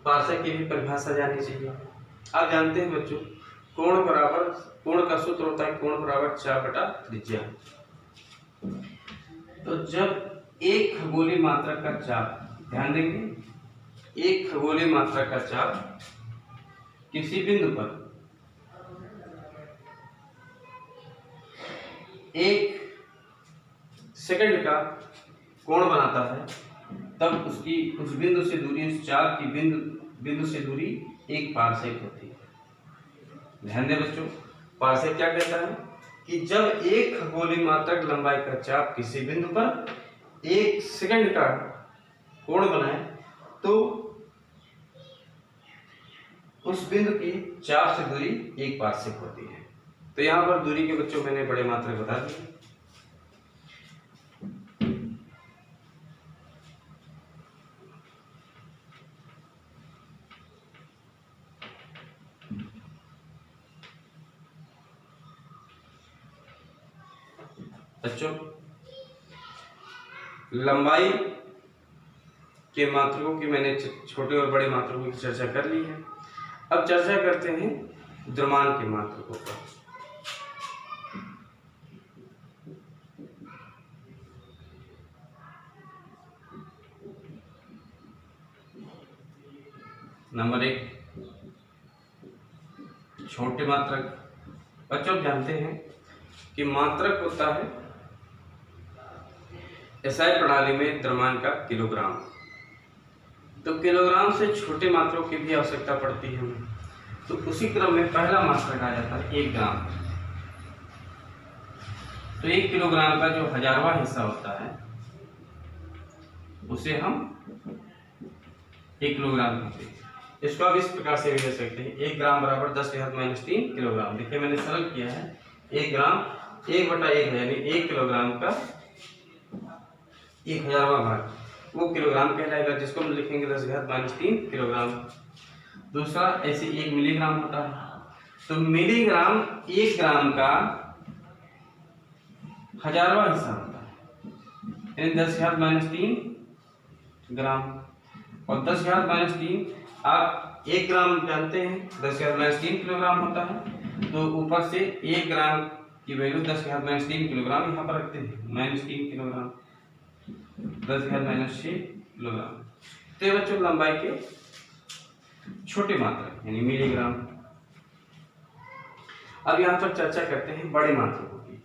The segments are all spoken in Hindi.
पार्सेक की भी परिभाषा जाननी चाहिए। आप जानते हैं बच्चों, कोण का सूत्र होता है कोण बराबर 4 बटा त्रिज्या। तो जब एक खगोलीय मात्रक का चाप, ध्यान देंगे, एक खगोलीय मात्रक का चाप किसी बिंदु पर एक सेकंड का कोण बनाता है, तब उसकी उस बिंदु से दूरी, उस चाप की बिंदु से दूरी एक पारसेक होती है। ध्यान दें बच्चों, पारसेक क्या कहता है कि जब एक खगोलीय मात्रक लंबाई का चाप किसी बिंदु पर एक सेकंड का कोण बनाए तो उस बिंदु की चाप से दूरी एक पारसेक होती है। तो यहां पर दूरी के बच्चों मैंने बड़े मात्रक बता दिए। बच्चों, लंबाई के मात्रकों की मैंने छोटे और बड़े मात्रकों की चर्चा कर ली है। अब चर्चा करते हैं द्रव्यमान के मात्रकों पर। नंबर 1, छोटे मात्रक। बच्चों जानते हैं कि मात्रक होता है एसआई प्रणाली में द्रव्यमान का किलोग्राम। तो किलोग्राम से छोटे मात्रकों की भी आवश्यकता पड़ती है हमें। तो उसी क्रम में पहला मात्रक आ जाता है 1 ग्राम। तो 1 किलोग्राम का जो 1000वां हिस्सा होता है उसे हम 1 किलोग्राम कहते हैं। इसको आप इस प्रकार से भी ले सकते हैं, 1 ग्राम बराबर 10⁻³ किलोग्राम। देखिए मैंने सरल किया है, 1 ग्राम 1/1000 यानी 1 किलोग्राम का 1000वां भाग वो किलोग्राम कहलाएगा, जिसको हम लिखेंगे 10⁻³ किलोग्राम। दूसरा ऐसे 1 मिलीग्राम होता है। तो मिलीग्राम 1 ग्राम का 1000वां हिस्सा होता है, यानी 10⁻³ ग्राम। और 10⁻³ आप 1 ग्राम जानते हैं 10⁻³ किलोग्राम होता है। तो ऊपर से 1 ग्राम की वैल्यू 10⁻³ किलोग्राम यहाँ पर रखते हैं, -3 किलोग्राम, 10⁻⁻6 किलोग्राम। तो बच्चों लंबाई के छोटे मात्रक यानी मिलीग्राम। अब यहाँ पर चर्चा करते हैं बड़े मात्रकों की।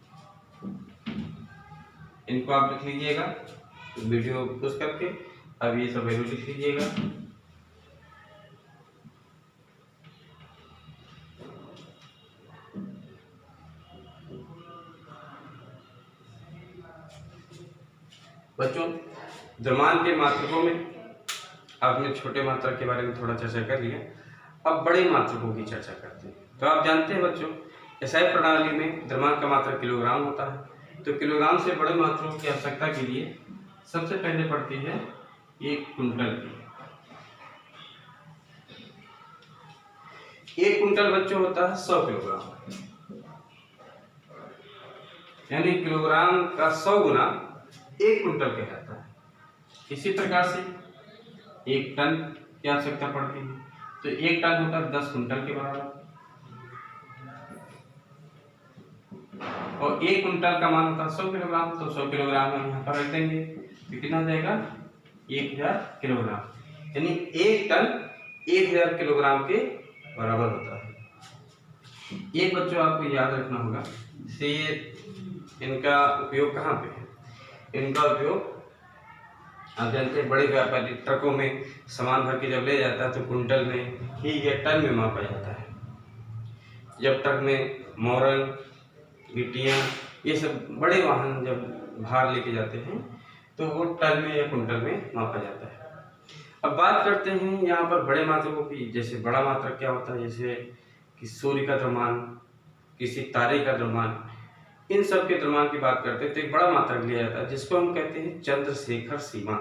इनको आप लिख लीजिएगा वीडियो पोस्ट करके। अब ये सब वैल्यू लिख लीजिएगा। बच्चों द्रव्यमान के मात्रकों में आपने छोटे मात्रक के बारे में थोड़ा चर्चा कर लिया। अब बड़े मात्रकों की चर्चा करते हैं। तो आप जानते हैं बच्चों, एसआई प्रणाली में द्रव्यमान का मात्रक किलोग्राम होता है। तो किलोग्राम से बड़े मात्रकों की आवश्यकता के लिए सबसे पहले पड़ती है 1 कुंटल की। 1 कुंटल बच्चों होता है 100 किलोग्राम, यानी किलोग्राम का 100 गुना 1 कुंटल कहलाता है। इसी प्रकार से 1 टन की आवश्यकता पड़ती है। तो 1 टन होता है 10 कुंटल के बराबर। और 1 कुंटल का मान होता है 100 किलोग्राम। तो 100 किलोग्राम हम यहाँ पर रख देंगे तो कितना हो जाएगा 1000 किलोग्राम, यानी 1 टन 1000 किलोग्राम के बराबर होता है। ये बच्चों आपको याद रखना होगा। जैसे इनका उपयोग कहाँ पे है? इनका उपयोग आप जानते हैं बड़े व्यापारी ट्रकों में सामान भर के जब ले जाता है तो कुंटल में ही या टन में मापा जाता है। जब ट्रक में मोरल, गिट्टियाँ, ये सब बड़े वाहन जब भार लेके जाते हैं तो वो टन में या कुंटल में मापा जाता है। अब बात करते हैं यहाँ पर बड़े मात्रकों की। जैसे बड़ा मात्रक क्या होता है, जैसे कि सूर्य का द्रव्यमान, किसी तारे का द्रव्यमान, इन सब के द्रव्यमान की बात करते हैं तो एक बड़ा मात्रक लिया जाता है जिसको हम कहते हैं चंद्रशेखर सीमा।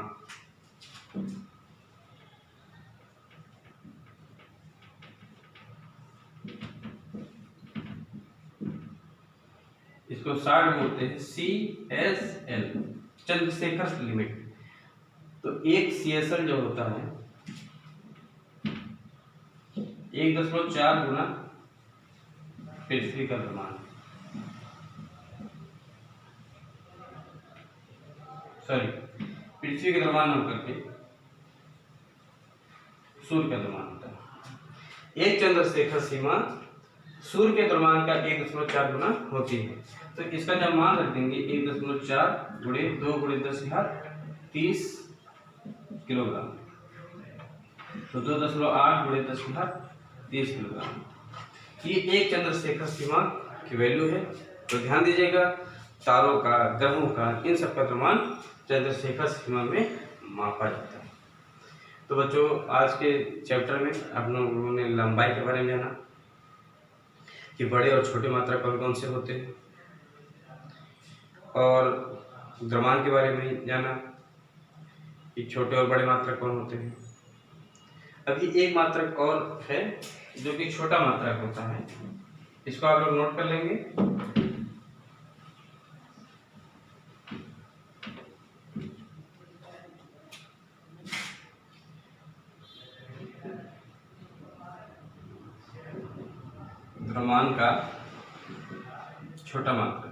इसको शॉर्ट बोलते हैं CSL, चंद्रशेखर लिमिट। तो एक CSL जो होता है 1.4 गुना पृथ्वी का द्रव्यमान, सॉरी पृथ्वी का द्रव्यमान होकर के सूर्य का द्रव्यमान होता है। एक चंद्रशेखर सीमा सूर्य के द्रव्यमान का 1.4 गुना होती है। तो इसका जब मान रख देंगे 1.4 गुणे 2 गुणे 10⁻30 किलोग्राम, तो 2.8 गुणे 10⁻30 किलोग्राम, ये एक चंद्रशेखर सीमा की वैल्यू है। तो ध्यान दीजिएगा, तारों का, ग्रहों का, इन सब का द्रव्यमान चंद्रशेखर सीमा में मापा जाता है। तो बच्चों, आज के चैप्टर में आप लोगों ने लंबाई के बारे में जाना कि बड़े और छोटे मात्रा कौन कौन से होते हैं, और द्रव्यमान के बारे में जाना कि छोटे और बड़े मात्रक कौन होते हैं। अभी एक मात्रक और है जो कि छोटा मात्रक होता है, इसको आप लोग नोट कर लेंगे। द्रव्यमान का छोटा मात्रक।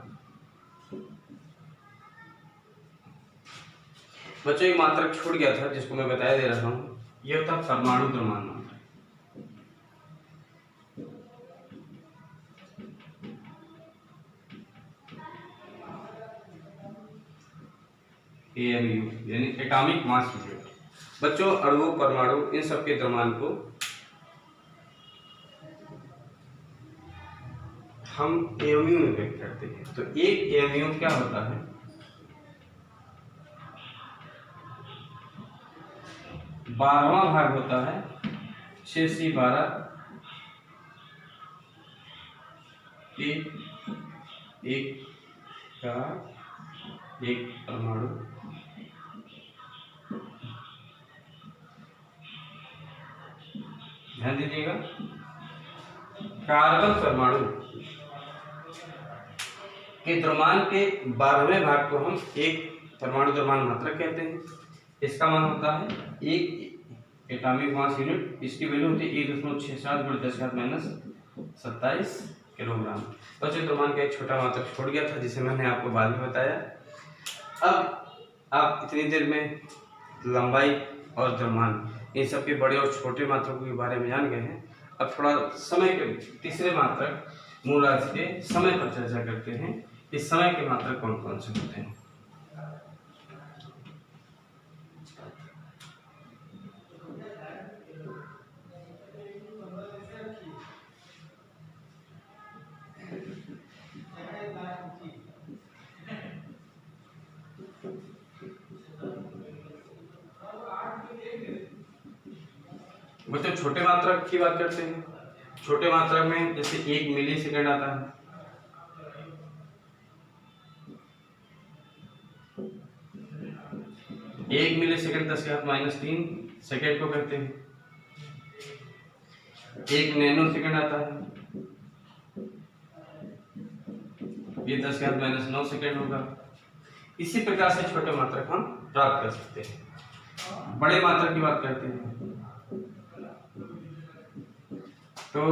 बच्चों, एक मात्रक छूट गया था जिसको मैं बताया दे रहा हूं, यह होता परमाणु द्रव्यमान मात्रक। AMU यानी एटॉमिक मास यूनिट। बच्चों, अणु, परमाणु, इन सब के द्रव्यमान को हम AMU में व्यक्त करते हैं। तो एक AMU क्या होता है? 12वां भाग होता है 6C12 के एक का एक परमाणु। ध्यान दीजिएगा, कार्बन परमाणु के द्रव्यमान के 12वें भाग को हम एक परमाणु द्रव्यमान मात्रक कहते हैं। इसका मान होता है एक एटॉमिक मास यूनिट। इसकी वैल्यू होती है 1.67 × 10⁻27 किलोग्राम। बच्चों, द्रव्यमान का एक छोटा मात्रक छोड़ गया था जिसे मैंने आपको बाद में बताया। अब आप इतनी देर में लंबाई और द्रव्यमान, इन सब के बड़े और छोटे मात्रकों के बारे में जान गए हैं। अब थोड़ा समय के तीसरे मात्रक मूल राशि के समय पर चर्चा करते हैं। इस समय के मात्रक कौन कौन से होते हैं? बच्चों, छोटे मात्रक की बात करते हैं। छोटे मात्रक में जैसे 1 मिलीसेकंड आता है, 1 मिलीसेकंड 10⁻³ सेकेंड को कहते हैं। 1 नैनोसेकंड आता है, ये 10⁻⁹ सेकेंड होगा। इसी प्रकार से छोटे मात्रक हम प्राप्त कर सकते हैं। बड़े मात्रक की बात करते हैं तो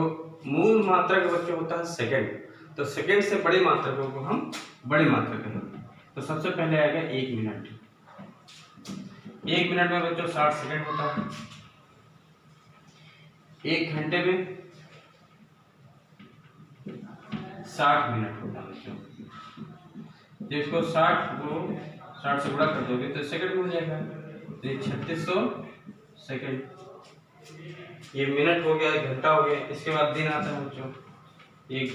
मूल मात्रक बच्चों होता है सेकंड। तो सेकंड से बड़े मात्रकों को हम बड़े मात्रक कहेंगे। तो सबसे पहले आएगा 1 मिनट। 1 मिनट में बच्चों 60 सेकंड होता है। 1 घंटे में 60 मिनट होता है बच्चों। जिसको 60 से गुणा कर दोगे तो सेकंड हो जाएगा, तो 3600 सेकंड। ये मिनट हो गया, घंटा हो गया। इसके बाद दिन आता है बच्चों, एक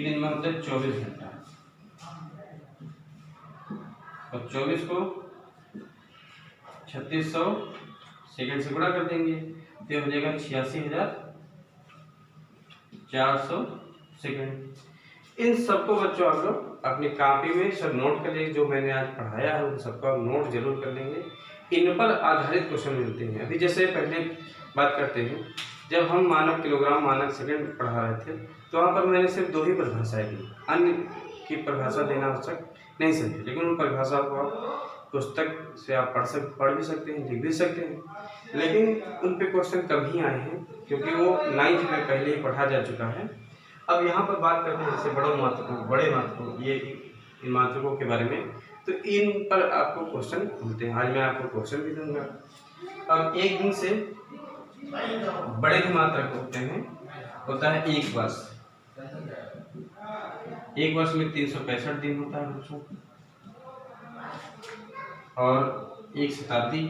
दिन में होता है 24 घंटा। और 24 को 3600 सेकंड से गुणा कर देंगे तो हो जाएगा 86,400 सेकंड। इन सबको बच्चों आप लोग अपनी कॉपी में सब नोट कर लेंगे। जो मैंने आज पढ़ाया है उन सबका नोट जरूर कर लेंगे। इन पर आधारित क्वेश्चन मिलते हैं। अभी जैसे पहले बात करते हैं, जब हम मानक किलोग्राम मानक सेकंड पढ़ा रहे थे तो वहाँ पर मैंने सिर्फ 2 ही परिभाषाएं दी, अन्य की परिभाषा देना आवश्यक नहीं समझे, लेकिन उन परिभाषा को आप पुस्तक से आप पढ़ भी सकते हैं, लिख भी सकते हैं, लेकिन उन पे क्वेश्चन कम ही आए हैं क्योंकि वो 9th में पहले ही पढ़ा जा चुका है। अब यहाँ पर बात करते हैं जैसे बड़े मात्रकों, ये इन मात्रकों के बारे में, तो इन पर आपको क्वेश्चन मिलते हैं। आज मैं आपको क्वेश्चन भी दूंगा। अब एक दिन से बड़े जो मात्रक होता है एक वर्ष। एक वर्ष में 365 दिन होता है बच्चों, और एक शताब्दी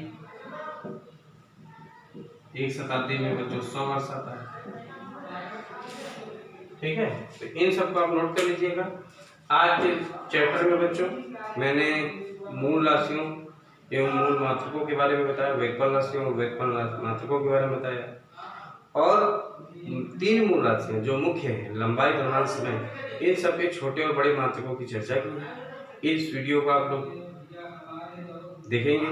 में बच्चों 100 वर्ष आता है। ठीक है, तो इन सबको आप नोट कर लीजिएगा। आज के चैप्टर में बच्चों मैंने मूल राशियों एवं मूल मात्रकों के बारे में बताया, व्युत्पन्न राशियों और व्युत्पन्न मात्रकों के बारे में बताया, और 3 मूल राशियां जो मुख्य हैं, लंबाई, द्रव्यमान, समय, इन सब के छोटे और बड़े मात्रकों की चर्चा की। इस वीडियो को आप लोग देखेंगे,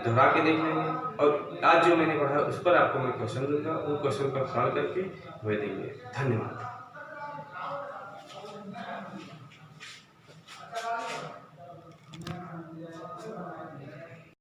दोहरा के देख लेंगे, और आज जो मैंने पढ़ा उस पर आपको मैं क्वेश्चन दूंगा, उन क्वेश्चन का सॉल्व करके वह देंगे। धन्यवाद।